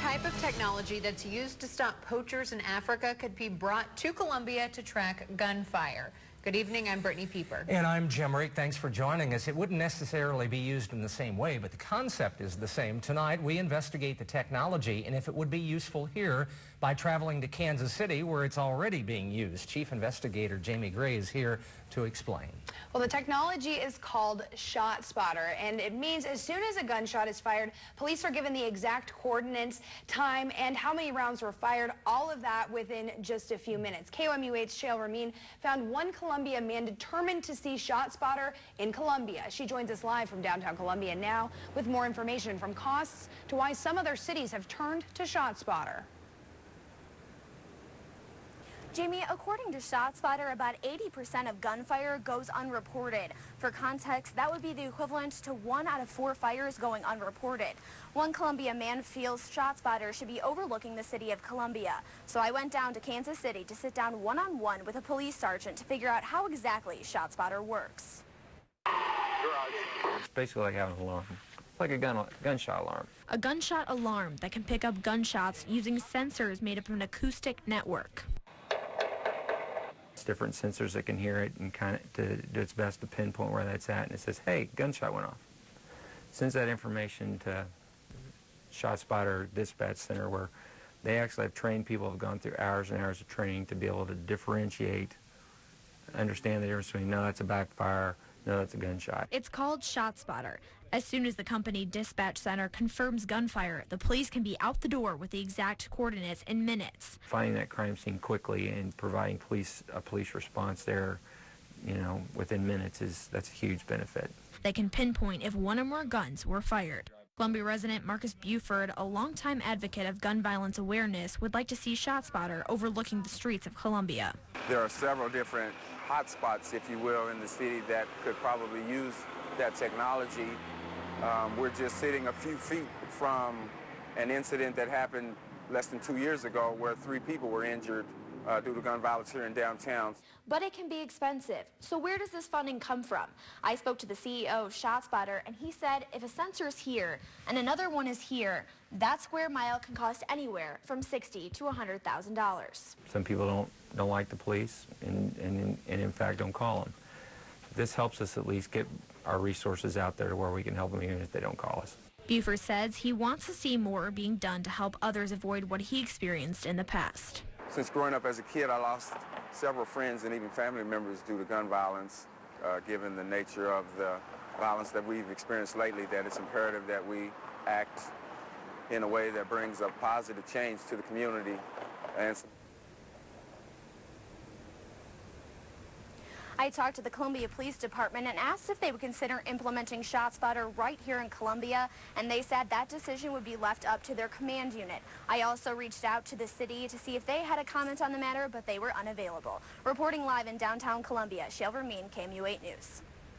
type of technology that's used to stop poachers in Africa could be brought to Colombia to track gunfire. Good evening, I'm Brittany Pieper. And I'm Jim Reek. Thanks for joining us. It wouldn't necessarily be used in the same way, but the concept is the same. Tonight, we investigate the technology and if it would be useful here by traveling to Kansas City, where it's already being used. Chief Investigator Jamie Gray is here to explain. Well, the technology is called Shot Spotter, and it means as soon as a gunshot is fired, police are given the exact coordinates, time, and how many rounds were fired, all of that within just a few minutes. KOMU8's Shale Remien found one Columbia man determined to see Shot Spotter in Columbia. She joins us live from downtown Columbia now with more information, from costs to why some other cities have turned to Shot Spotter. Jamie, according to ShotSpotter, about 80% of gunfire goes unreported. For context, that would be the equivalent to 1 out of 4 fires going unreported. One Columbia man feels ShotSpotter should be overlooking the city of Columbia. So I went down to Kansas City to sit down one-on-one with a police sergeant to figure out how exactly ShotSpotter works. It's basically like having an alarm. It's like a gunshot alarm. A gunshot alarm that can pick up gunshots using sensors made up of an acoustic network. Different sensors that can hear it and kind of do its best to pinpoint where that's at, and it says, hey, gunshot went off. Sends that information to ShotSpotter Dispatch Center, where they actually have trained people who have gone through hours and hours of training to be able to differentiate, understand the difference between, no, that's a backfire, no, that's a gunshot. It's called ShotSpotter. As soon as the company dispatch center confirms gunfire, the police can be out the door with the exact coordinates in minutes. Finding that crime scene quickly and providing a police response there, within minutes that's a huge benefit. They can pinpoint if one or more guns were fired. Columbia resident Marcus Buford, a longtime advocate of gun violence awareness, would like to see ShotSpotter overlooking the streets of Columbia. There are several different hot spots, if you will, in the city that could probably use that technology. We're just sitting a few feet from an incident that happened less than 2 years ago where 3 people were injured due to gun violence here in downtown. But it can be expensive. So where does this funding come from? I spoke to the CEO of ShotSpotter, and he said if a sensor is here and another one is here, that square mile can cost anywhere from $60,000 to $100,000. Some people don't like the police and in fact don't call them. This helps us at least get our resources out there to where we can help them even if they don't call us. Buford says he wants to see more being done to help others avoid what he experienced in the past. Since growing up as a kid, I lost several friends and even family members due to gun violence. Given the nature of the violence that we've experienced lately, that it's imperative that we act in a way that brings a positive change to the community. I talked to the Columbia Police Department and asked if they would consider implementing ShotSpotter right here in Columbia, and they said that decision would be left up to their command unit. I also reached out to the city to see if they had a comment on the matter, but they were unavailable. Reporting live in downtown Columbia, Shale Remien, KOMU8 News.